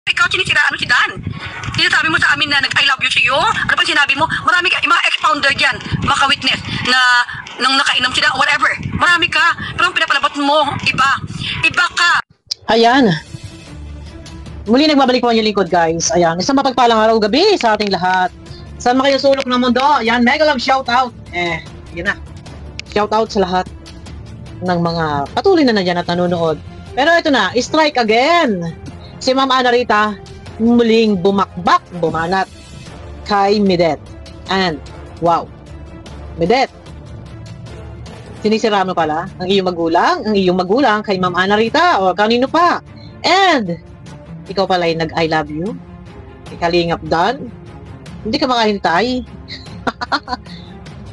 Ikaw sinisiraan mo si Dan. Sinasabi mo sa amin na nag-I love you sa'yo. Ano pa sinabi mo? Marami ka, mga ex-founder dyan, maka-witness na nang nakainom sila, whatever. Marami ka. Pero ang pinapalabot mo, iba. Iba ka. Ayan. Muli nagbabalik po ang inyong lingkod, guys. Ayan. Isang mapagpalang araw gabi sa ating lahat. Saan kayo sulok ng mundo? Ayan. Mega love shoutout. Yun na. Shoutout sa lahat ng mga patuloy na nandyan at nanonood. Pero ito na, strike again. Si Ma'am Ana Rita muling bumanat kay Midet. And, wow. Midet, sinisira mo pala ang iyong magulang kay Ma'am Ana Rita o kanino pa. And, ikaw pala ay nag-I love you. Ikalingap Dan. Hindi ka makahintay.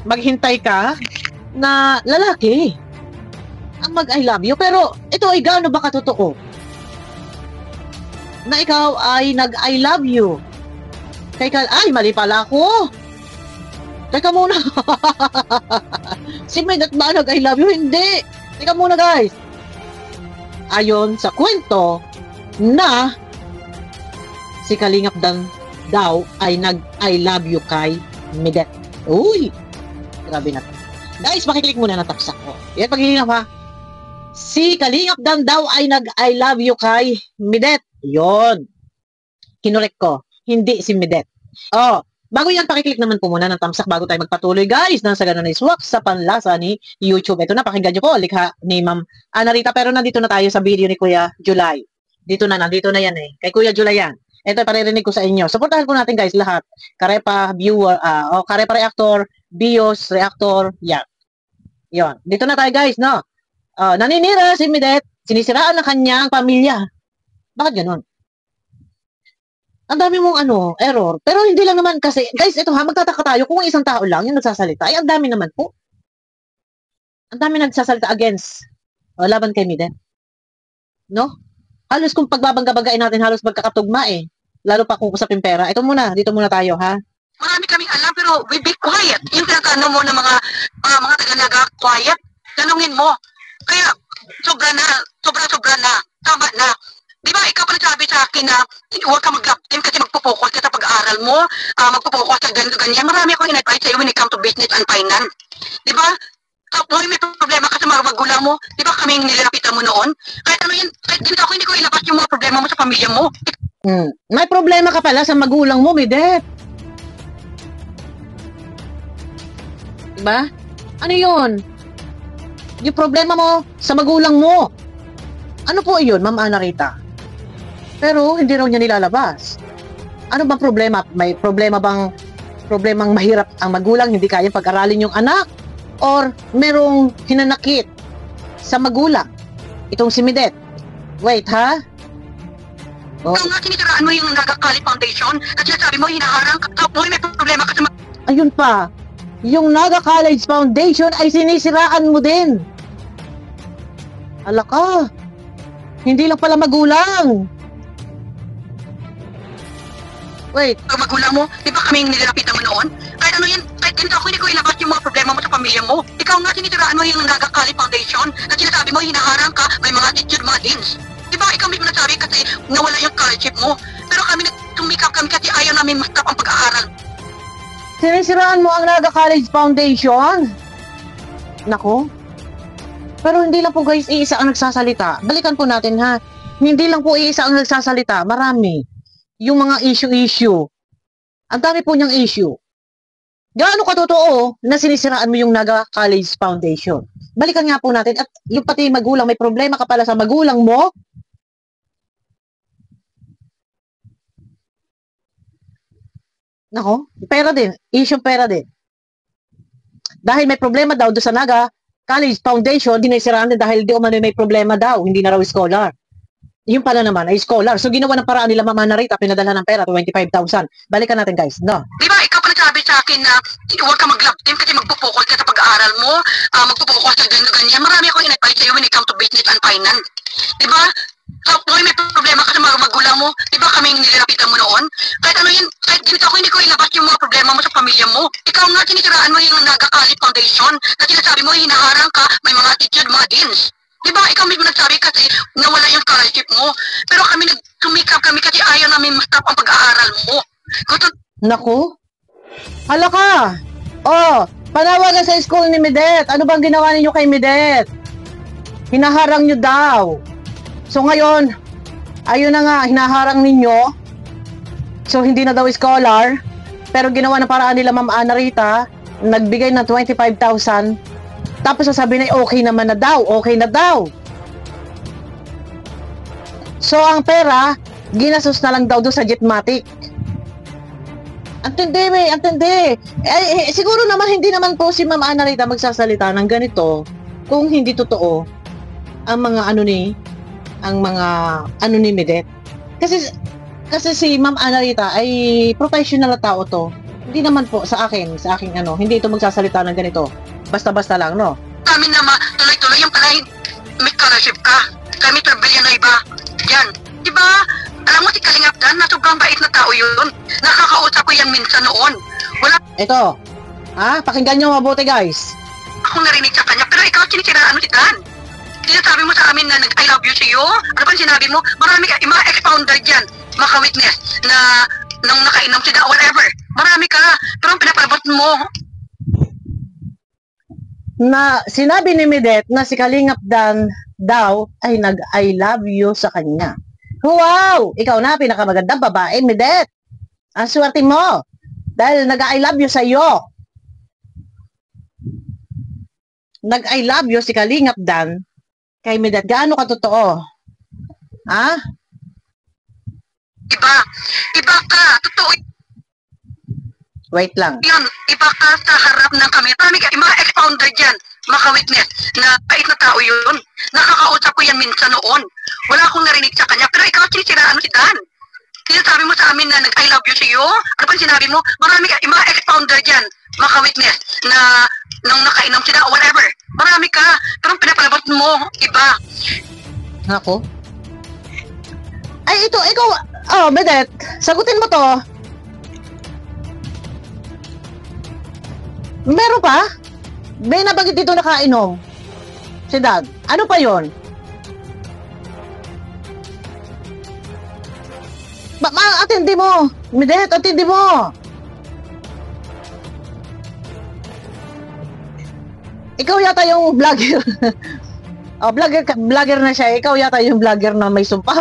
Maghintay ka na lalaki ang mag-I love you. Pero, ito ay gaano ba katotoo? Na ikaw ay nag-I love you. Ay, mali pala ako. Teka muna. Si Midet ba nag-I love you? Hindi. Teka muna, guys. Ayon sa kwento na si Kalingap Dan daw ay nag-I love you kay Midet. Uy! Grabe na to. Guys, pakiclick muna ng tapsak ko. Yan, pag-iinap ha. Si Kalingap Dan daw ay nag-I love you kay Midet. Yon. Kinurek ko. Hindi si Midet. Oh, bago yan, pakiclick naman po muna ng thumbs up bago tayo magpatuloy, guys. Nang sa ganun ay swak sa panlasa ni YouTube. Ito na, pakinggan nyo po. Likha ni Ma'am Ana Rita. Pero nandito na tayo sa video ni Kuya July. Nandito na yan eh. Kay Kuya July yan. Ito, paririnig ko sa inyo. Supportahan po natin, guys, lahat. Karepa, viewer, Karepa Reactor, Bios, Reactor, yan. Yon. Dito na tayo, guys, no? Naninira si Midet. Sinisiraan ng kanyang pamilya. Bakit ganun? Ang dami mong error. Pero hindi lang naman kasi, guys, ito ha, magtataka tayo kung isang tao lang yung nagsasalita. Ay, ang dami naman po. Ang dami nagsasalita against laban kay Midet. No? Halos kung pagbabangga-banggain natin, halos magkakatugma eh. Lalo pa kung usapin pera. Ito muna, dito muna tayo, ha? Marami kaming alam, pero we be quiet. Yung tinatano mo ng mga taga-naga, quiet. Tanungin mo. Kaya, sobra na. Tama na. Di ba, ikaw pa nagsabi sa akin na huwag ka mag-lap team kasi magpo-focus ka sa pag-aaral mo, magpo-focus ka ganyan. Marami akong in-advise sa'yo when it comes to business and finance. Di ba? Kapag may problema ka sa mga magulang mo, di ba kami nilalapitan mo noon? Kahit kahit ganito ako, hindi ko ilabas yung mga problema mo sa pamilya mo. May problema ka pala sa magulang mo, Midet. Di ba? Ano yun? Yung problema mo sa magulang mo. Ano po yun, Ma'am Ana Rita? Pero hindi raw niya nilalabas. Ano bang problema? May problemang mahirap ang magulang, hindi kayang pag-aralin yung anak? Or merong hinanakit sa magulang? Itong si Midet. Wait, ha? Oh. Ikaw nga, sinitiraan mo yung Naga Foundation at sinasabi mo, hinaharang ka, may problema ka sa Ayun pa, yung Naga College Foundation ay sinisiraan mo din. Ala ka, hindi lang pala magulang. Wait. Magulang mo, di ba kaming nilalapitan mo noon? Kahit kahit ganito ako, hindi ko ilabas yung mga problema mo sa pamilya mo. Ikaw nga, sinitiraan mo yung Naga College Foundation at sinasabi mo, hinaharang ka, may mga attitude, mga deans. Di ba, ikaw mismo nagsabi kasi nawala yung scholarship mo. Pero kami tumikap kami kasi ayaw namin mastap ang pag-aaral. Sinisiraan mo ang Naga College Foundation? Nako. Pero hindi lang po, guys, iisa ang nagsasalita. Balikan po natin, ha. Hindi lang po iisa ang nagsasalita. Marami. Yung mga issue. Ang dami po niyang issue. Gaano katotoo na sinisiraan mo yung Naga College Foundation? Balikan nga po natin. At yung pati magulang, may problema ka pala sa magulang mo. Nako, pera din. Issue pera din. Dahil may problema daw doon sa Naga College Foundation, sinisiraan din dahil di umano may problema daw. Hindi na raw scholar. Yung pala naman ay scholar. So ginawa ng paraan nila Ma'am Ana Rita, pinadala ng pera, 25,000. Balikan natin, guys. No. Di ba, ikaw pa nagsabi sa akin na huwag ka mag-lap team kasi magpo-focus ka sa pag-aaral mo, magpo-focus ka ganyan. Marami akong in-advise sa'yo when it comes to business and finance. Di ba? Kapag may problema ka sa mga magulang mo, di ba kaming nilalapitan mo noon? Kahit kahit ganito ako, hindi ko ilabas yung mga problema mo sa pamilya mo. Ikaw nga, sinitiraan mo yung Naga College Foundation at sinasabi mo, hinaharang ka, may mga attitude, mga deans. Di ba, ikaw mismo nagsabi kasi nawala yung scholarship mo. Pero kami nagtumikap kami kasi ayaw namin ma-stop ang pag-aaral mo. Gusto, Naku, hala ka. Oh, panawagan sa school ni Midet. Ano bang ginawa ninyo kay Midet? Hinaharang nyo daw. So ngayon, ayun na nga, hinaharang ninyo. So hindi na daw scholar. Pero ginawa na paraan nila Ma'am Ana Rita, nagbigay ng 25,000. Tapos sasabihin na okay naman na daw, okay na daw. So ang pera, ginastos na lang daw doon sa Jetmatic. Antindi, may, antindi. Siguro naman hindi naman po si Ma'am Ana Rita magsasalita ng ganito kung hindi totoo ang mga ano ni Midet. Kasi si Ma'am Ana Rita ay professional na tao to. Hindi naman po sa akin hindi ito magsasalita ng ganito. Basta-basta lang, no? kami na tuloy-tuloy yung pala may scholarship ka. Kami 12 billion na iba. Yan. Di ba? Alam mo si Kalingap Dan, na sobrang bait na tao yun. Nakakausap ko yan minsan noon. Wala Ito. Pakinggan nyo mabuti, guys. akong narinig sa kanya. Pero ikaw, sinisiraan mo si Dan. Sinasabi mo sa amin na I love you sa'yo. Ano ba sinabi mo? Marami ka, yung mga ex-founder dyan, mga witness na nung nakainom sila, whatever. Marami ka. Pero ang pinapalabot mo, Na sinabi ni Midet na si Kalingap Dan daw ay nag-I love you sa kanya. Wow! Ikaw na, pinakamagandang babae, Midet. Ang swerte mo. Dahil nag-I love you sa iyo. Nag-I love you si Kalingap Dan kay Midet. Gaano ka totoo? iba. Iba ka. Totoo Wait lang. yun. Iba ka sa harap ng kami. Marami ka, yung mga ex-founder dyan, mga witness na bait na tao yun. Nakakausap ko yan minsan noon. Wala akong narinig sa kanya. Pero ikaw, sinisiraan mo si Dan. Sinasabi mo sa amin na I love you sa'yo. Ano ba sinabi mo? Marami ka, yung mga ex-founder dyan, mga witness na nung nakainom sila, whatever. Marami ka. Pero ang pinapalabot mo, iba. Ako? Ay, ito, ikaw, Midet, sagutin mo to. Meron pa? May nabanggit dito nakainom. Si Dad. Ano pa yon? Atindi mo. Midet, atindi mo. Ikaw yata yung vlogger. Vlogger na siya. Ikaw yata yung vlogger na may sumpa.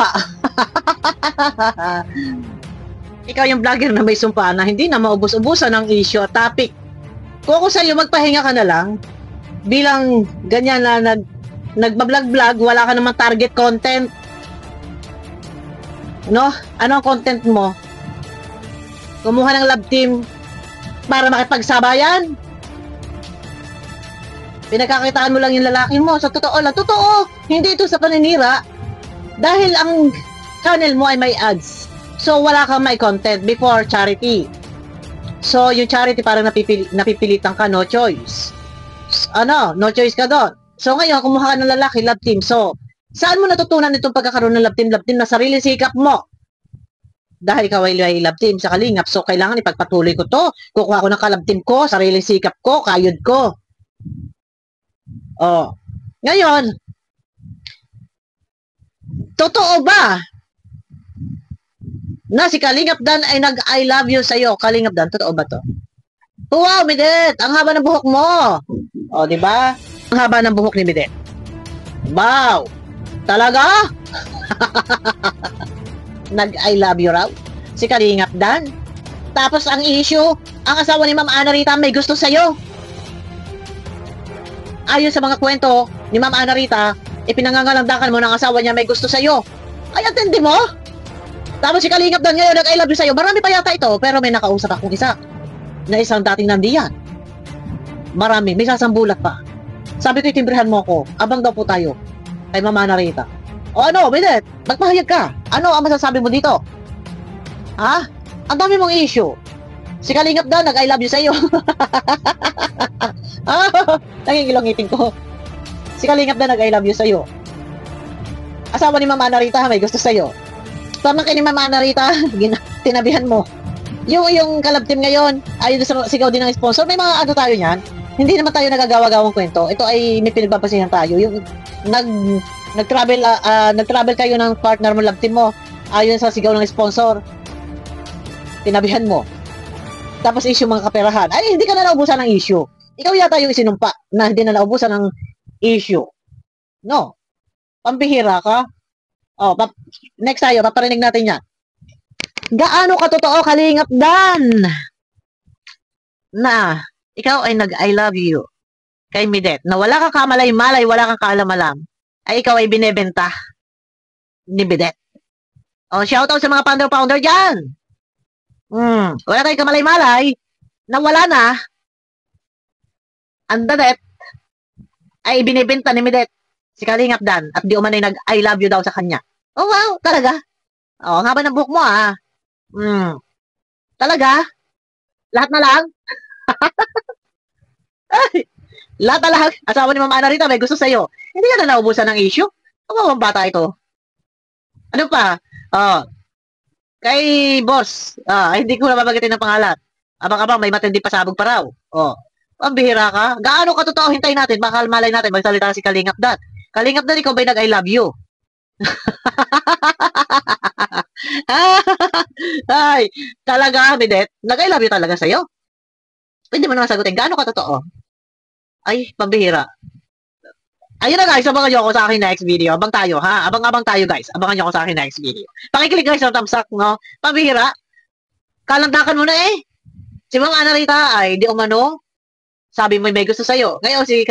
Ikaw yung vlogger na may sumpa na hindi na maubos-ubusan ng issue at topic. Kung ako sa'yo, magpahinga ka na lang. Bilang ganyan na nagbablog-vlog, wala ka namang target content. No? Ano ang content mo? Kumuha ng love team para makipagsabayan? Pinagkakitaan mo lang yung lalaki mo. Sa totoo lang. Totoo! Hindi ito sa paninira. Dahil ang channel mo ay may ads. So, wala kang may content before charity. So, yung charity parang napipilitan ka, no choice. No choice ka doon. So, ngayon, kumuha ka ng lalaki, love team. So, saan mo natutunan itong pagkakaroon ng love team? Love team na sarili sikap mo. Dahil ikaw ay love team sa Kalingap. So, kailangan ipagpatuloy ko to. Kukuha ko ng ka-love team ko, sarili sikap ko, kayod ko. Ngayon, totoo ba na si Kalingap Dan ay nag-I love you sa'yo? Kalingap Dan, totoo ba to? Wow, Midet! Ang haba ng buhok mo! Di ba? Ang haba ng buhok ni Midet. Wow! Talaga? Nag-I love you raw? Si Kalingap Dan? Tapos ang issue, ang asawa ni Ma'am Ana Rita may gusto sa'yo. Ayon sa mga kwento ni Ma'am Ana Rita, ipinangangalandakan mo ng asawa niya may gusto sa'yo. Ay, atindi mo? Tapos si Kalingap Dan ngayon nag-I love you sa'yo. Marami pa yata ito, pero may nakausap akong isa na isang dating nandiyan. Marami, may sasambulat pa. Sabi ko, itimbrihan mo ako. Abang daw po tayo kay Mama Narita. Bidet, magpahayag ka. Ano ang masasabi mo dito? Ang dami mong issue. Si Kalingap Dan nag-I love you sa'yo. Nangingilong ngiting ko. Si Kalingap Dan nag-I love you sa'yo. Asawa ni Mama Narita may gusto sa'yo. Tama kay ni Mama Narita, tinabihan mo. Yung kalab team ngayon, ayun sa sigaw din ng sponsor. May mga tayo niyan. Hindi naman tayo nagagawa-gawang kwento. Ito ay may pinagbabasihan tayo. Yung nag-travel kayo ng partner mo, love team mo, ayon sa sigaw ng sponsor. Tinabihan mo. Tapos issue mga kaperahan. Ay, hindi ka na naubusan ng issue. Ikaw yata yung isinumpa na hindi na naubusan ng issue. No. Pambihira ka. Oh, next tayo, paparinig natin yan. Gaano katotoo, Kalingap Dan, na ikaw ay nag-I love you kay Midet, na wala kang kamalay-malay, wala kang kaalam-alam, ay ikaw ay binebenta ni Midet. Oh, shoutout sa mga pounder-pounder dyan. Wala kayong kamalay-malay, na wala na, ang Midet ay binebenta ni Midet si Kalingap Dan, at di umanay nag-I love you daw sa kanya. Oh, wow, talaga? Oh, ang haba ng buhok mo, ah. Talaga? Lahat na lang? Ay, lahat na lang? Asawa ni Mama Ana Rita, may gusto sa'yo. Hindi ka na naubusan ng issue? Ang bata ito. Ano pa? Oh, kay boss, hindi ko na babagitin ng pangalan. Abang-abang, may matindi pasabog pa raw. Oh, pambihira ka? Gaano ka totoo? Hintayin natin, baka malay natin, magsalita si Kalingap Dan. Kalingap Dan, ikaw ba'y nag-I love you? Ay, talaga, Midet? Nag-I love you talaga sa'yo? Pwede mo naman sagutin, gaano ka totoo? Ay, pambihira. Ayun na guys, abangan nyo ako sa akin next video. Abang tayo, ha? Abang-abang tayo guys. Abangan nyo ako sa akin next video. Pakiclick guys ng thumbs up, no? Pambihira. Kalandakan mo na eh. Si Ma'am Ana Rita ay di umano. Sabi mo may gusto sa'yo. Ngayon si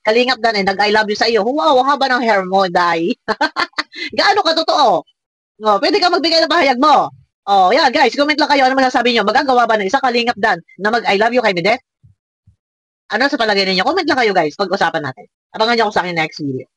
Kalingap Dan ay nag-I love you sa'yo. Wow, haba ng hair mo, Day. Gaano ka totoo? Oh, pwede ka magbigay ng bahayag mo. Oh, yeah, guys, comment lang kayo ano masasabi niyo. Magagawa ba ng isang Kalingap Dan na mag-I love you kay Midet? Ano sa palagay ninyo? Comment lang kayo, guys. Pag-usapan natin. Abangan niyo ako sa akin next video.